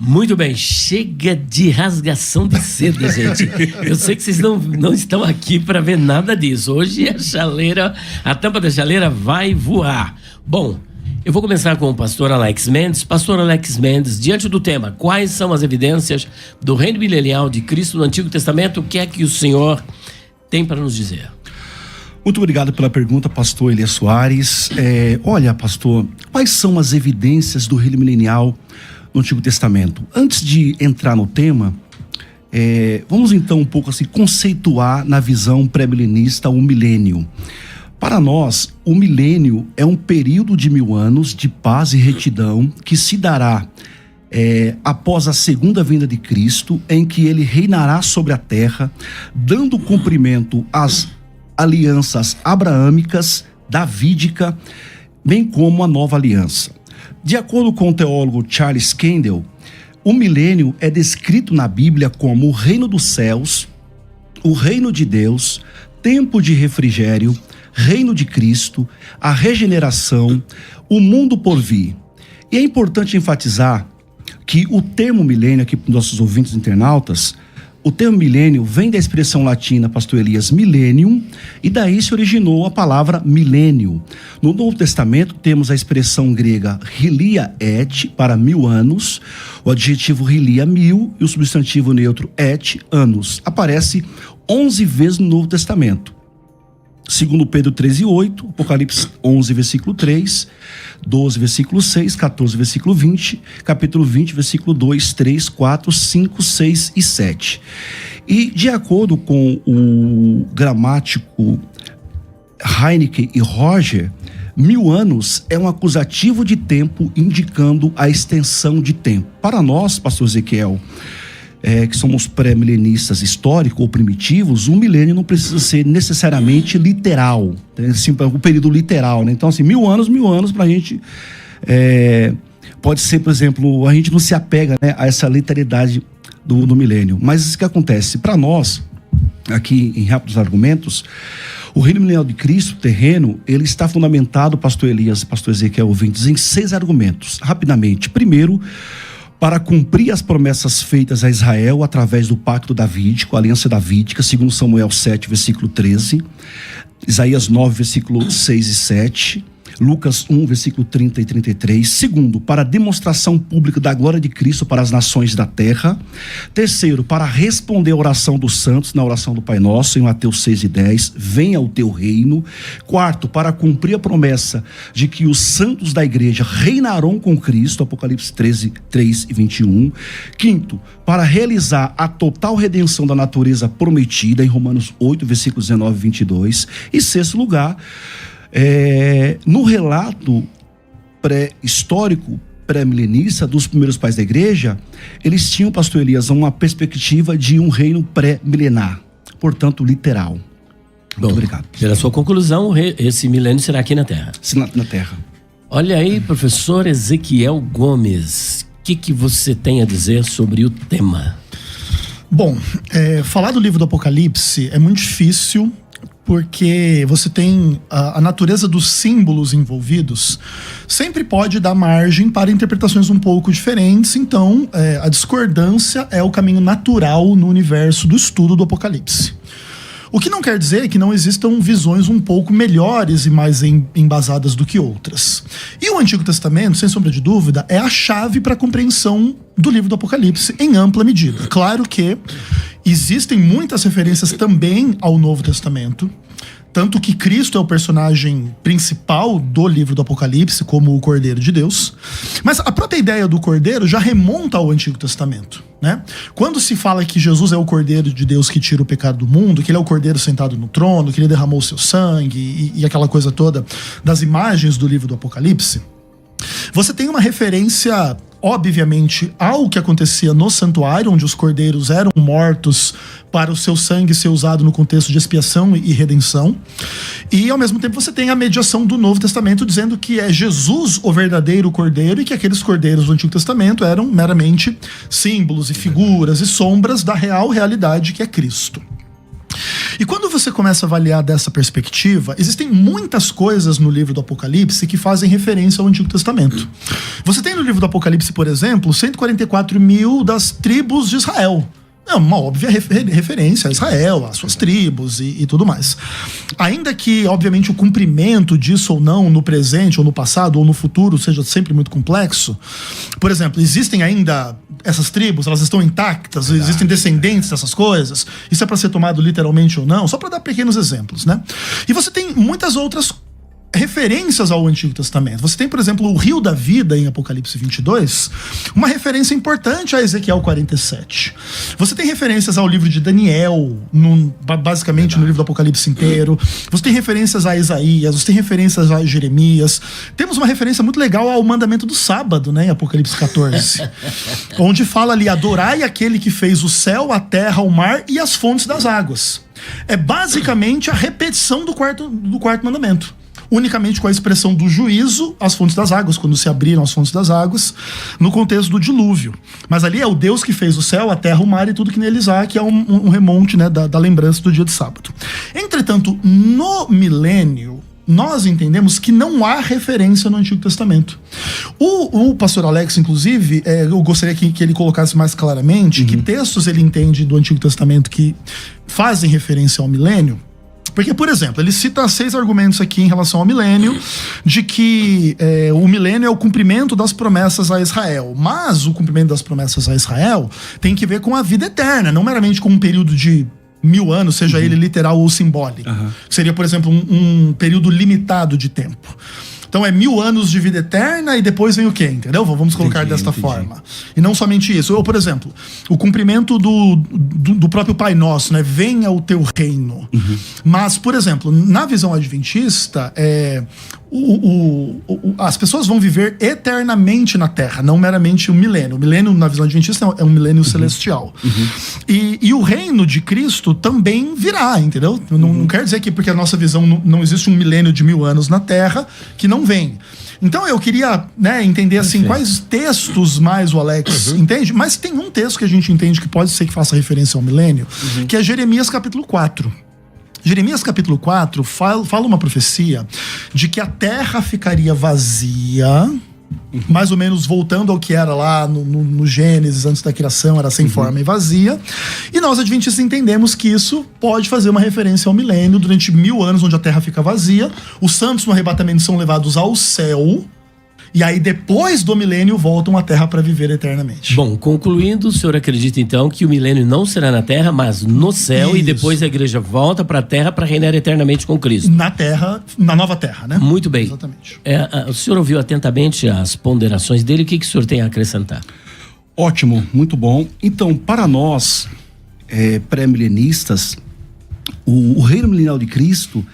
Muito bem, chega de rasgação de seda, gente. Eu sei que vocês não estão aqui para ver nada disso. Hoje a tampa da chaleira vai voar. Bom, eu vou começar com o pastor Alex Mendes. Pastor Alex Mendes, diante do tema, quais são as evidências do reino milenial de Cristo no Antigo Testamento? O que é que o senhor tem para nos dizer? Muito obrigado pela pergunta, pastor Elias Soares. Olha, pastor, quais são as evidências do reino milenial no Antigo Testamento? Antes de entrar no tema, vamos então um pouco assim conceituar na visão pré-milenista o milênio. Para nós, o milênio é um período de 1000 anos de paz e retidão que se dará após a segunda vinda de Cristo, em que ele reinará sobre a terra, dando cumprimento às alianças abraâmicas, davídica, bem como a nova aliança. De acordo com o teólogo Charles Kendall, o milênio é descrito na Bíblia como o reino dos céus, o reino de Deus, tempo de refrigério, reino de Cristo, a regeneração, o mundo por vir. E é importante enfatizar que o termo milênio, aqui para os nossos ouvintes internautas, o termo milênio vem da expressão latina, pastor Elias, millennium, e daí se originou a palavra milênio. No Novo Testamento temos a expressão grega hilia et, para 1000 anos, o adjetivo hilia 1000 e o substantivo neutro et, anos. Aparece 11 vezes no Novo Testamento. Segundo Pedro 13:8, Apocalipse 11, versículo 3, 12, versículo 6, 14, versículo 20, capítulo 20, versículo 2, 3, 4, 5, 6 e 7. E de acordo com o gramático Heineken e Roger, 1000 anos é um acusativo de tempo indicando a extensão de tempo. Para nós, pastor Ezequiel, que somos pré-milenistas históricos ou primitivos, um milênio não precisa ser necessariamente literal, assim, o período literal, né? Então, assim, 1000 anos pra gente pode ser, por exemplo, a gente não se apega, né, a essa literalidade do milênio. Mas isso que acontece, para nós, aqui em Rápidos Argumentos, o reino milenial de Cristo, terreno, ele está fundamentado, pastor Elias e pastor Ezequiel ouvintes, em 6 argumentos. Rapidamente. Primeiro, para cumprir as promessas feitas a Israel através do pacto davídico, a aliança davídica, segundo Samuel 7, versículo 13, Isaías 9, versículo 6 e 7, Lucas 1, versículo 30 e 33. Segundo, para a demonstração pública da glória de Cristo para as nações da terra. Terceiro, para responder a oração dos santos na oração do Pai Nosso, em Mateus 6 e 10, venha o teu reino. Quarto, para cumprir a promessa de que os santos da igreja reinarão com Cristo, Apocalipse 13, 3 e 21. Quinto, para realizar a total redenção da natureza prometida, em Romanos 8, versículos 19 e 22. E sexto lugar, no relato pré-histórico, pré-milenista dos primeiros pais da igreja, eles tinham, pastor Elias, uma perspectiva de um reino pré-milenar, portanto literal. Muito obrigado. Pela sua conclusão, esse milênio será aqui na Terra. Na Terra. Olha aí, professor Ezequiel Gomes, o que você tem a dizer sobre o tema? Bom, falar do livro do Apocalipse é muito difícil, porque você tem a natureza dos símbolos envolvidos, sempre pode dar margem para interpretações um pouco diferentes. Então, a discordância é o caminho natural no universo do estudo do Apocalipse. O que não quer dizer que não existam visões um pouco melhores e mais embasadas do que outras. E o Antigo Testamento, sem sombra de dúvida, é a chave para a compreensão do livro do Apocalipse em ampla medida. Claro que existem muitas referências também ao Novo Testamento, tanto que Cristo é o personagem principal do livro do Apocalipse, como o Cordeiro de Deus. Mas a própria ideia do Cordeiro já remonta ao Antigo Testamento, né? Quando se fala que Jesus é o Cordeiro de Deus que tira o pecado do mundo, que ele é o Cordeiro sentado no trono, que ele derramou o seu sangue e aquela coisa toda das imagens do livro do Apocalipse, você tem uma referência, obviamente, ao que acontecia no santuário, onde os cordeiros eram mortos para o seu sangue ser usado no contexto de expiação e redenção. E, ao mesmo tempo, você tem a mediação do Novo Testamento dizendo que é Jesus o verdadeiro cordeiro e que aqueles cordeiros do Antigo Testamento eram meramente símbolos e figuras e sombras da real realidade que é Cristo. E quando você começa a avaliar dessa perspectiva, existem muitas coisas no livro do Apocalipse que fazem referência ao Antigo Testamento. Você tem no livro do Apocalipse, por exemplo, 144 mil das tribos de Israel. É uma óbvia referência a Israel, às suas tribos e tudo mais. Ainda que, obviamente, o cumprimento disso ou não no presente, ou no passado, ou no futuro seja sempre muito complexo. Por exemplo, existem ainda essas tribos, elas estão intactas, existem descendentes dessas coisas. Isso é para ser tomado literalmente ou não? Só para dar pequenos exemplos, né? E você tem muitas outras referências ao Antigo Testamento. Você tem, por exemplo, o Rio da Vida em Apocalipse 22, uma referência importante a Ezequiel 47. Você tem referências ao livro de Daniel, basicamente no livro do Apocalipse inteiro. Você tem referências a Isaías, você tem referências a Jeremias. Temos uma referência muito legal ao mandamento do sábado, né, em Apocalipse 14, onde fala ali: adorai aquele que fez o céu, a terra, o mar e as fontes das águas. É basicamente a repetição do quarto mandamento, unicamente com a expressão do juízo, as fontes das águas, quando se abriram as fontes das águas, no contexto do dilúvio. Mas ali é o Deus que fez o céu, a terra, o mar e tudo que neles há, que é um remonte, né, da lembrança do dia de sábado. Entretanto, no milênio, nós entendemos que não há referência no Antigo Testamento. O pastor Alex, inclusive, eu gostaria que ele colocasse mais claramente que textos ele entende do Antigo Testamento que fazem referência ao milênio. Porque, por exemplo, ele cita 6 argumentos aqui em relação ao milênio, de que o milênio é o cumprimento das promessas a Israel. Mas o cumprimento das promessas a Israel tem que ver com a vida eterna, não meramente com um período de 1000 anos, seja ele literal ou simbólico. Seria, por exemplo, um período limitado de tempo. Então é 1000 anos de vida eterna e depois vem o quê, entendeu? Vamos colocar desta forma. E não somente isso. Ou, por exemplo, o cumprimento do próprio Pai Nosso, né? Venha o teu reino. Mas, por exemplo, na visão adventista, as pessoas vão viver eternamente na Terra, não meramente o milênio. O milênio, na visão adventista, é um milênio celestial. E o reino de Cristo também virá, entendeu? Não quer dizer que porque a nossa visão não existe um milênio de 1000 anos na Terra, que não vem. Então eu queria, né, entender assim, quais textos mais o Alex entende, mas tem um texto que a gente entende que pode ser que faça referência ao milênio, que é Jeremias capítulo 4. Jeremias capítulo 4 fala uma profecia de que a terra ficaria vazia, mais ou menos voltando ao que era lá no Gênesis, antes da criação, era sem forma e vazia. E nós adventistas entendemos que isso pode fazer uma referência ao milênio, durante 1000 anos onde a terra fica vazia, os santos no arrebatamento são levados ao céu, e aí depois do milênio voltam à terra para viver eternamente. Bom, concluindo, o senhor acredita então que o milênio não será na terra, mas no céu. Isso. E depois a igreja volta para a terra para reinar eternamente com Cristo. Na terra, na nova terra, né? Muito bem. Exatamente. O senhor ouviu atentamente as ponderações dele, o que o senhor tem a acrescentar? Ótimo, muito bom. Então, para nós, pré-milenistas, o reino milenial de Cristo,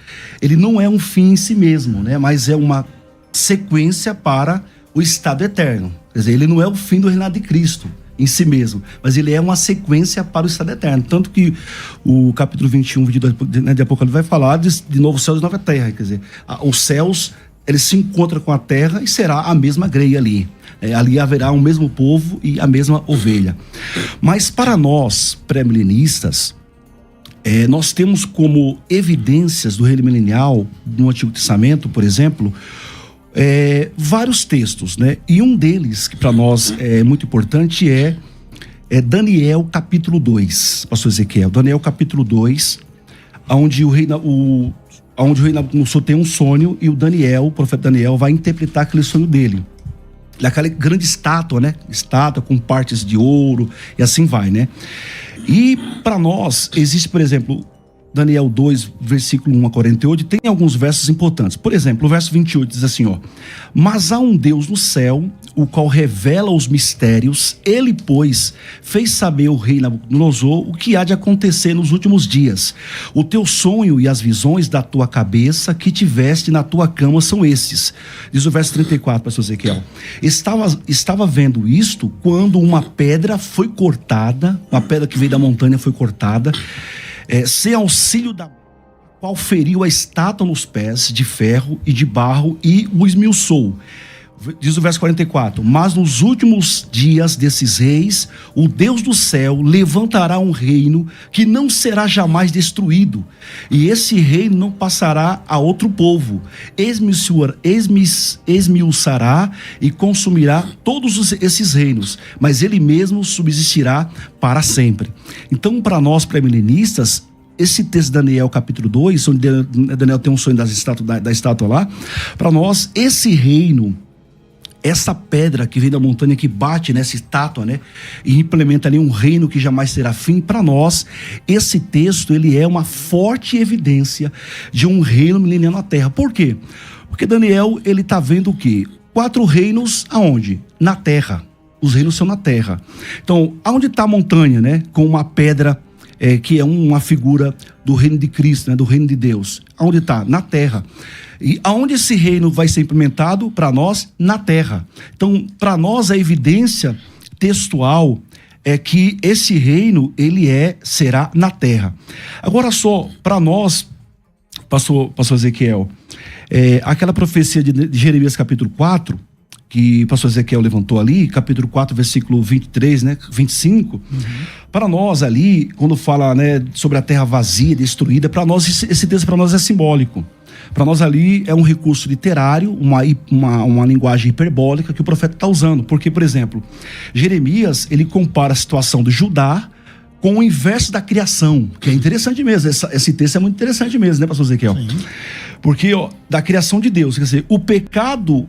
ele não é um fim em si mesmo, né? Mas é uma sequência para o estado eterno. Quer dizer, ele não é o fim do reinado de Cristo em si mesmo, mas ele é uma sequência para o estado eterno. Tanto que o capítulo 21 de Apocalipse vai falar de novo céu e nova terra. Quer dizer, os céus, eles se encontram com a terra e será a mesma grei ali. Ali haverá o mesmo povo e a mesma ovelha. Mas para nós, pré-milenistas, nós temos como evidências do reino milenial, no Antigo Testamento, por exemplo, vários textos, né? E um deles, que para nós é muito importante, é Daniel capítulo 2, pastor Ezequiel. Daniel capítulo 2, onde o rei Nabucodonosor tem um sonho e o profeta Daniel, vai interpretar aquele sonho dele. Aquela grande estátua, né? Estátua com partes de ouro e assim vai, né? E para nós, existe, por exemplo, Daniel 2, versículo 1 a 48, tem alguns versos importantes. Por exemplo, o verso 28 diz assim, mas há um Deus no céu, o qual revela os mistérios, ele, pois, fez saber ao rei Nabucodonosor o que há de acontecer nos últimos dias. O teu sonho e as visões da tua cabeça que tiveste na tua cama são estes. Diz o verso 34, pastor Ezequiel. Estava vendo isto quando uma pedra foi cortada, uma pedra que veio da montanha foi cortada, sem auxílio da qual feriu a estátua nos pés de ferro e de barro e o esmiuçou. Diz o verso 44, mas nos últimos dias desses reis, o Deus do céu levantará um reino que não será jamais destruído, e esse reino não passará a outro povo, esmiuçará e consumirá todos esses reinos, mas ele mesmo subsistirá para sempre. Então, para nós pré-milenistas, esse texto de Daniel capítulo 2, onde Daniel tem um sonho da estátua lá, para nós esse reino, essa pedra que vem da montanha, que bate nessa estátua, né, e implementa ali um reino que jamais terá fim, para nós, esse texto, ele é uma forte evidência de um reino milenial na terra. Por quê? Porque Daniel, ele está vendo o quê? 4 reinos aonde? Na terra. Os reinos são na terra. Então, aonde está a montanha, né, com uma pedra, que é uma figura do reino de Cristo, né, do reino de Deus. Aonde está? Na terra. E aonde esse reino vai ser implementado? Para nós, na terra. Então, para nós, a evidência textual é que esse reino, ele será na terra. Agora só, para nós, pastor Ezequiel, aquela profecia de Jeremias capítulo 4, que o pastor Ezequiel levantou ali, capítulo 4, versículo 23, né, 25, para nós ali, quando fala, né, sobre a terra vazia, destruída, para nós, esse texto para nós é simbólico. Para nós ali é um recurso literário, uma linguagem hiperbólica que o profeta está usando. Porque, por exemplo, Jeremias, ele compara a situação do Judá com o inverso da criação, que é interessante mesmo. Esse texto é muito interessante mesmo, né, pastor Ezequiel? Sim. Porque, da criação de Deus, quer dizer, o pecado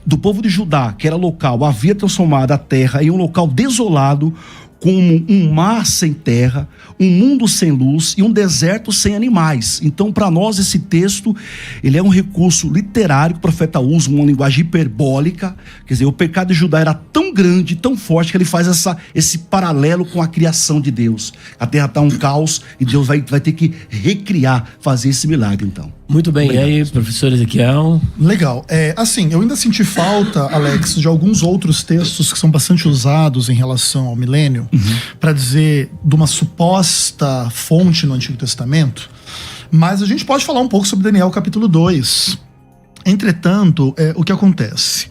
do povo de Judá, que era local, havia transformado a terra em um local desolado, como um mar sem terra, um mundo sem luz e um deserto sem animais. Então, para nós, esse texto, ele é um recurso literário que o profeta usa, uma linguagem hiperbólica. Quer dizer, o pecado de Judá era tão grande, tão forte, que ele faz esse paralelo com a criação de Deus. A terra está um caos e Deus vai ter que recriar, fazer esse milagre, então. Muito bem, obrigado. E aí, professor Ezequiel? Legal. Assim, eu ainda senti falta, Alex, de alguns outros textos que são bastante usados em relação ao milênio, para dizer de uma suposta fonte no Antigo Testamento, mas a gente pode falar um pouco sobre Daniel capítulo 2. Entretanto, o que acontece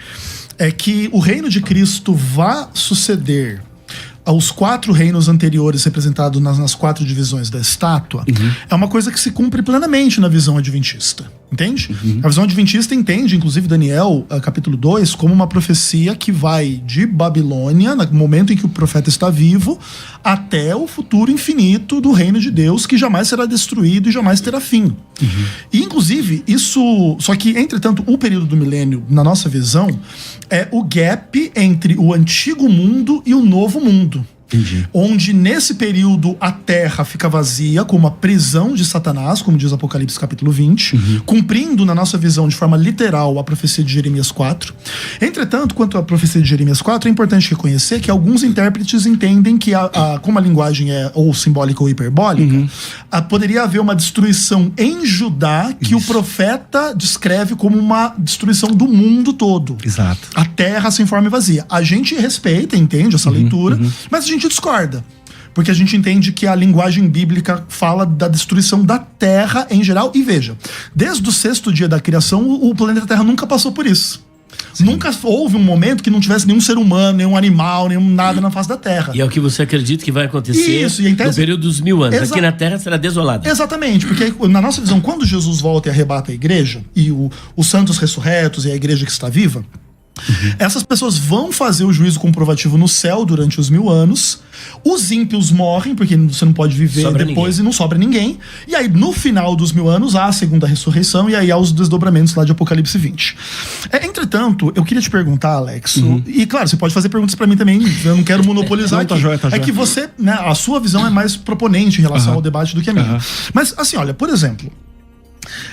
é que o reino de Cristo vai suceder aos 4 reinos anteriores representados nas 4 divisões da estátua, é uma coisa que se cumpre plenamente na visão adventista, entende? A visão adventista entende, inclusive, Daniel, capítulo 2, como uma profecia que vai de Babilônia, no momento em que o profeta está vivo, até o futuro infinito do reino de Deus, que jamais será destruído e jamais terá fim. E, inclusive, isso... Só que, entretanto, o período do milênio, na nossa visão, é o gap entre o antigo mundo e o novo mundo. Entendi. Onde nesse período a terra fica vazia, como a prisão de Satanás, como diz Apocalipse capítulo 20, cumprindo na nossa visão de forma literal a profecia de Jeremias 4. Entretanto, quanto à profecia de Jeremias 4, é importante reconhecer que alguns intérpretes entendem que como a linguagem é ou simbólica ou hiperbólica, poderia haver uma destruição em Judá que o profeta descreve como uma destruição do mundo todo. Exato. A terra sem forma e vazia. A gente respeita, entende essa leitura, mas a gente discorda, porque a gente entende que a linguagem bíblica fala da destruição da terra em geral. E veja, desde o 6º dia da criação, o planeta Terra nunca passou por isso. Sim. Nunca houve um momento que não tivesse nenhum ser humano, nenhum animal, nenhum nada na face da Terra. E é o que você acredita que vai acontecer no período dos 1000 anos. Aqui na Terra será desolada. Exatamente, porque na nossa visão, quando Jesus volta e arrebata a igreja, e os santos ressurretos e a igreja que está viva, essas pessoas vão fazer o juízo comprovativo no céu durante os 1000 anos. Os ímpios morrem, porque você não pode viver depois e não sobra ninguém. E aí, no final dos 1000 anos, há a segunda ressurreição. E aí há os desdobramentos lá de Apocalipse 20. Entretanto, eu queria te perguntar, Alex, e claro, você pode fazer perguntas pra mim também, eu não quero monopolizar aqui. É que você, né, a sua visão é mais proponente em relação ao debate do que a minha. Mas assim, olha, por exemplo,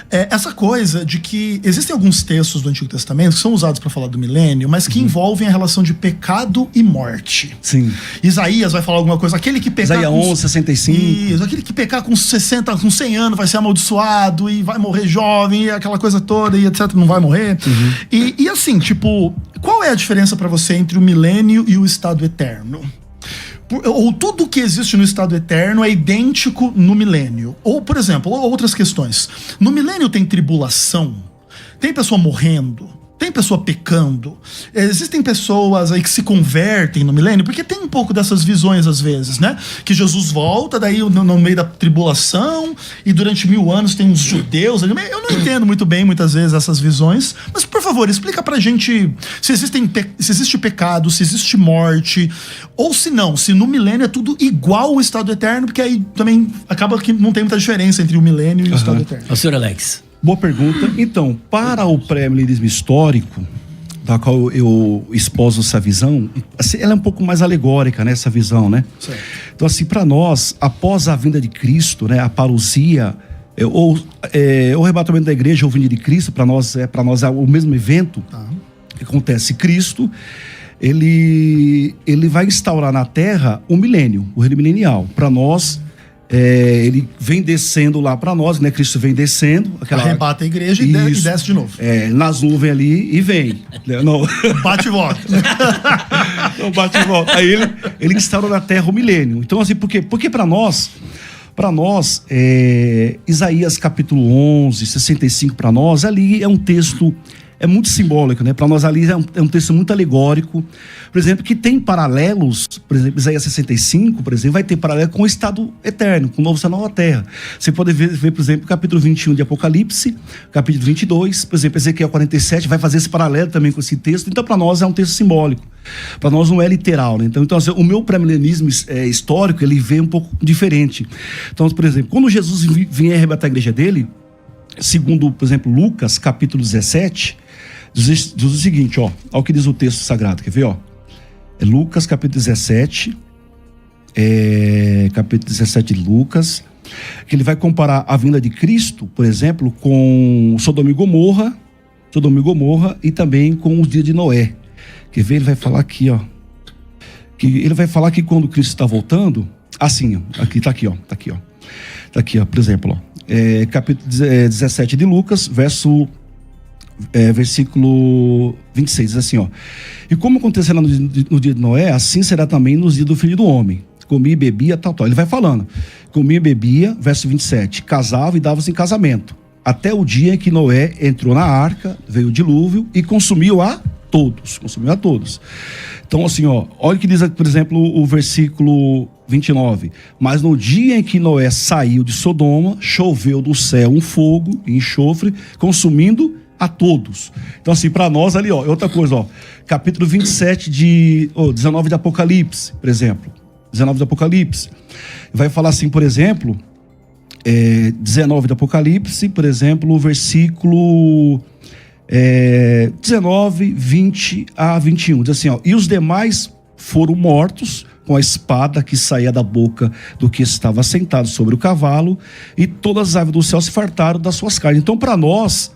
essa coisa de que existem alguns textos do Antigo Testamento que são usados para falar do milênio, mas que envolvem a relação de pecado e morte. Sim. Isaías vai falar alguma coisa, aquele que pecar Isaías 11:65. Isso, aquele que pecar com 100 anos vai ser amaldiçoado e vai morrer jovem e aquela coisa toda e etc, não vai morrer. E assim, tipo, qual é a diferença para você entre o milênio e o estado eterno? Ou tudo que existe no estado eterno é idêntico no milênio? Ou, por exemplo, outras questões. No milênio tem tribulação? Tem pessoa morrendo? Tem pessoa pecando? Existem pessoas aí que se convertem no milênio? Porque tem um pouco dessas visões às vezes, né? Que Jesus volta, daí no meio da tribulação, e durante 1000 anos tem uns judeus ali. Eu não entendo muito bem, muitas vezes, essas visões. Mas, por favor, explica pra gente se existe pecado, se existe morte, ou se não, se no milênio é tudo igual ao estado eterno, porque aí também acaba que não tem muita diferença entre o milênio e o estado eterno. O senhor Alex. Boa pergunta. Então, para o pré-milenismo histórico, da qual eu exposo essa visão, assim, ela é um pouco mais alegórica, né, essa visão, né? Certo. Então, assim, para nós, após a vinda de Cristo, né, a parousia, ou o arrebatamento da igreja ou vinda de Cristo, para nós é o mesmo evento que acontece. Cristo, ele vai instaurar na Terra o milênio, o reino milenial. Para nós, ele vem descendo lá para nós, né? Cristo vem descendo. Arrebata a igreja e desce de novo. Nas nuvens ali e vem. Não. Bate e volta. Não, bate e volta. Aí ele instaura na Terra o milênio. Então, assim, por quê? Porque para nós, Isaías capítulo 11, 65 para nós, ali é um texto... É muito simbólico, né? Para nós ali é um texto muito alegórico, por exemplo, que tem paralelos. Por exemplo, Isaías 65, por exemplo, vai ter paralelo com o estado eterno, com o novo céu e nova terra. Você pode ver, por exemplo, o capítulo 21 de Apocalipse, capítulo 22, por exemplo, Ezequiel 47, vai fazer esse paralelo também com esse texto. Então, para nós é um texto simbólico. Para nós não é literal, né? Então assim, o meu pré-milenismo histórico, ele vem um pouco diferente. Então, por exemplo, quando Jesus vinha arrebatar a igreja dele, segundo, por exemplo, Lucas, capítulo 17, diz o seguinte, ó, olha o que diz o texto sagrado, quer ver, ó? Lucas, capítulo 17, capítulo 17 de Lucas, que ele vai comparar a vinda de Cristo, por exemplo, com Sodoma e Gomorra e também com os dias de Noé. Quer ver? Ele vai falar aqui, ó, ele vai falar que quando Cristo está voltando, assim, ó, aqui, tá aqui, ó, por exemplo, ó, capítulo 17 de Lucas, versículo 26, diz assim, ó: e como acontecerá no dia de Noé, assim será também nos dias do Filho do Homem. Comia e bebia, tal. Ele vai falando, comia e bebia, verso 27, casava e dava-se em casamento, até o dia em que Noé entrou na arca, veio o dilúvio e consumiu a todos. Então, assim, ó, olha o que diz, por exemplo, o versículo 29. Mas no dia em que Noé saiu de Sodoma, choveu do céu um fogo e enxofre, consumindo a todos. Então, assim, para nós ali, ó, outra coisa, ó, capítulo 27 19 de Apocalipse, por exemplo. 19 de Apocalipse. Vai falar assim, por exemplo, 19 de Apocalipse, por exemplo, o versículo 19, 20 a 21. Diz assim, ó: e os demais foram mortos com a espada que saía da boca do que estava sentado sobre o cavalo, e todas as aves do céu se fartaram das suas carnes. Então, para nós,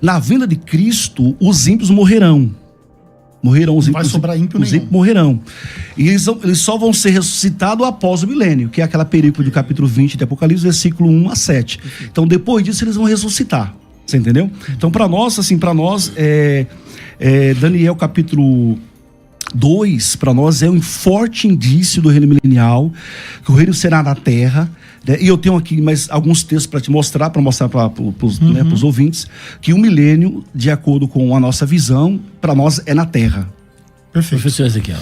na vinda de Cristo, os ímpios morrerão. Os não vai sobrar ímpio os ímpios morrerão. E eles só vão ser ressuscitados após o milênio, que é aquela perícope do capítulo 20 de Apocalipse, versículo 1 a 7. Então, depois disso, eles vão ressuscitar. Você entendeu? Então, para nós, Daniel capítulo 2, para nós é um forte indício do reino milenial, que o reino será na terra, né? E eu tenho aqui mais alguns textos para te mostrar, para os ouvintes, que o milênio, de acordo com a nossa visão, para nós é na terra. Perfeito. Professor Ezequiel.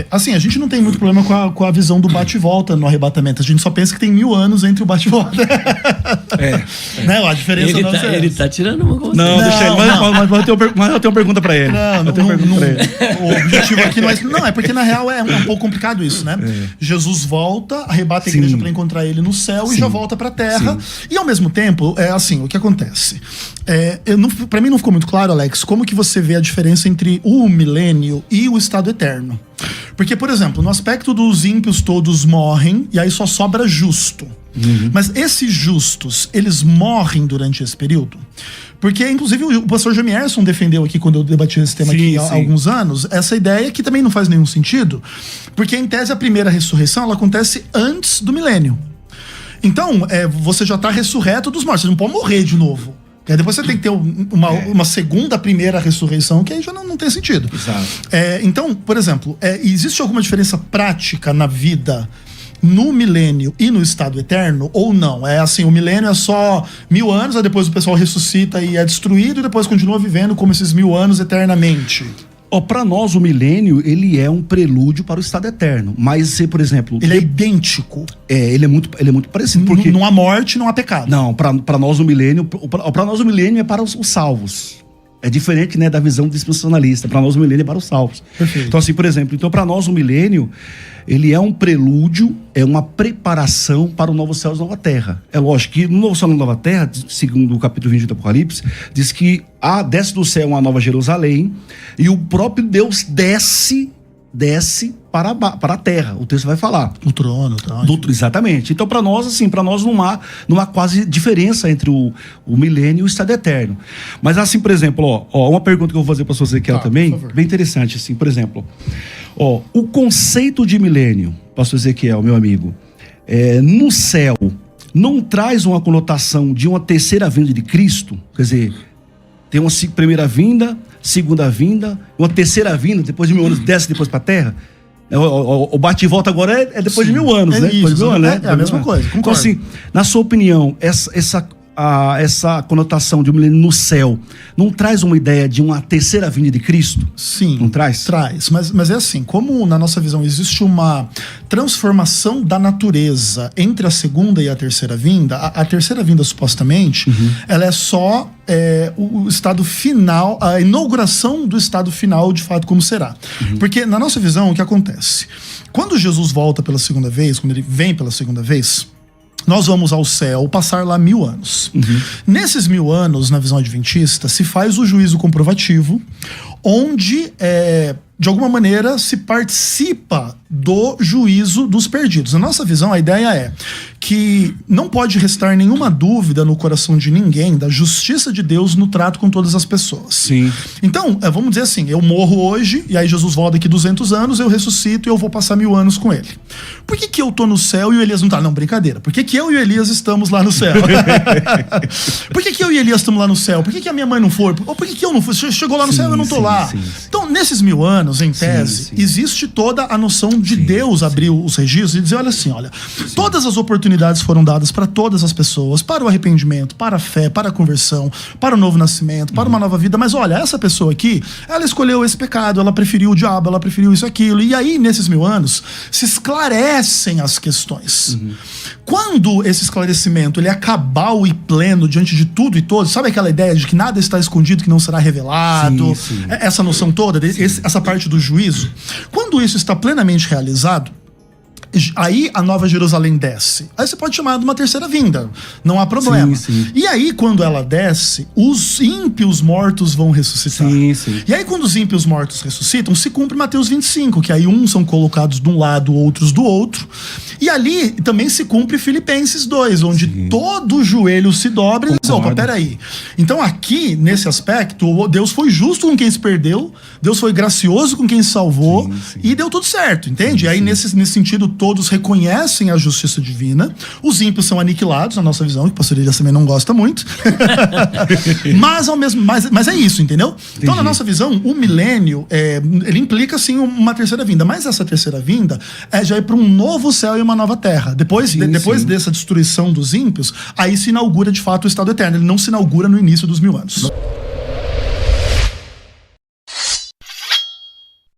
Assim, a gente não tem muito problema com a visão do bate e volta no arrebatamento. A gente só pensa que tem 1000 anos entre o bate e volta. Né? A diferença ele tá tirando uma coisa. Não, deixa ele. Mas eu tenho uma pergunta pra ele. O objetivo aqui não é porque na real é um pouco complicado isso, né? Jesus volta, arrebata a igreja para encontrar ele no céu e já volta pra terra. Sim. E ao mesmo tempo, assim, o que acontece? Pra mim não ficou muito claro, Alex, como que você vê a diferença entre o milênio e o estado eterno. Porque, por exemplo, no aspecto dos ímpios todos morrem e aí só sobra justo. Mas esses justos, eles morrem durante esse período? Porque, inclusive, o pastor Jamierson defendeu aqui, quando eu debati esse tema há alguns anos, essa ideia que também não faz nenhum sentido, porque, em tese, a primeira ressurreição ela acontece antes do milênio. Então, você já está ressurreto dos mortos, você não pode morrer de novo. E aí depois você tem que ter uma segunda, primeira ressurreição, que aí já não tem sentido. Exato. Então, por exemplo, existe alguma diferença prática na vida no milênio e no estado eterno, ou não? É assim, o milênio é só 1000 anos, aí depois o pessoal ressuscita e é destruído, e depois continua vivendo como esses 1000 anos eternamente. Para nós, o milênio, ele é um prelúdio para o estado eterno. Mas, se, por exemplo... Ele é idêntico. Ele é muito parecido. Porque... Não há morte, não há pecado. Não, para nós o milênio... Para nós o milênio é para os salvos. É diferente, né, da visão dispensacionalista. Para nós o milênio é para os salvos. Perfeito. Então, assim, por exemplo, para nós o milênio, ele é um prelúdio, é uma preparação para o novo céu e nova terra. É lógico que no novo céu e nova terra, segundo o capítulo 20 do Apocalipse, diz que desce do céu uma nova Jerusalém e o próprio Deus desce para a terra. O texto vai falar. O trono, tá? Exatamente. Então, para nós, assim, não há quase diferença entre o milênio e o estado eterno. Mas, assim, por exemplo, uma pergunta que eu vou fazer para você, Ezequiel, também, bem interessante, assim, por exemplo, o conceito de milênio, pastor Ezequiel, meu amigo, no céu, não traz uma conotação de uma terceira vinda de Cristo? Quer dizer, tem uma primeira vinda, segunda vinda, uma terceira vinda, depois de 1000 anos, desce depois para a terra? O bate e volta agora é depois de 1000 anos, né? Isso, depois de 1000 anos, né? É a mesma coisa, concordo. Então, assim, na sua opinião, essa conotação de um milênio no céu não traz uma ideia de uma terceira vinda de Cristo? Sim. Não traz? Traz. Mas é assim, como na nossa visão existe uma transformação da natureza entre a segunda e a terceira vinda, a terceira vinda, supostamente, ela é só o estado final, a inauguração do estado final, de fato, como será. Porque, na nossa visão, o que acontece? Quando Jesus volta pela segunda vez, quando ele vem pela segunda vez, nós vamos ao céu passar lá 1000 anos. Nesses 1000 anos, na visão adventista, se faz o juízo comprovativo, onde, de alguma maneira, se participa do juízo dos perdidos. Na nossa visão, a ideia é que não pode restar nenhuma dúvida no coração de ninguém da justiça de Deus no trato com todas as pessoas. Sim. Então, vamos dizer assim, eu morro hoje, e aí Jesus volta daqui 200 anos, eu ressuscito e eu vou passar 1000 anos com ele. Por que eu tô no céu e o Elias não tá? Não, brincadeira. Por que eu e o Elias estamos lá no céu? Por que eu e o Elias estamos lá no céu? Por que a minha mãe não foi? Ou por que eu não fui? Chegou lá no céu e eu não tô lá? Sim. Então, nesses 1000 anos, em tese, existe toda a noção de Deus abrir os registros e dizer, olha assim, todas as oportunidades foram dadas para todas as pessoas, para o arrependimento, para a fé, para a conversão, para o novo nascimento, para uma nova vida, mas olha, essa pessoa aqui, ela escolheu esse pecado, ela preferiu o diabo, ela preferiu isso, aquilo, e aí, nesses 1000 anos, se esclarecem as questões. Quando esse esclarecimento, ele é cabal e pleno diante de tudo e todos, sabe aquela ideia de que nada está escondido, que não será revelado, essa noção toda, essa parte do juízo, quando isso está plenamente realizado, aí a Nova Jerusalém desce. Aí você pode chamar de uma terceira vinda, não há problema. E aí, quando ela desce, os ímpios mortos vão ressuscitar. E aí, quando os ímpios mortos ressuscitam, se cumpre Mateus 25, que aí uns são colocados de um lado, outros do outro. E ali também se cumpre Filipenses 2, onde todo joelho se dobra e diz, opa, peraí. Então aqui, nesse aspecto, Deus foi justo com quem se perdeu, Deus foi gracioso com quem se salvou, e deu tudo certo, entende? E aí, nesse sentido, todos reconhecem a justiça divina, os ímpios são aniquilados, na nossa visão, que o pastor Elias também não gosta muito, mas é isso, entendeu? Então, na nossa visão, o milênio, ele implica, sim, uma terceira vinda, mas essa terceira vinda já é para um novo céu e uma nova terra. Depois dessa destruição dos ímpios, aí se inaugura, de fato, o estado eterno. Ele não se inaugura no início dos 1000 anos.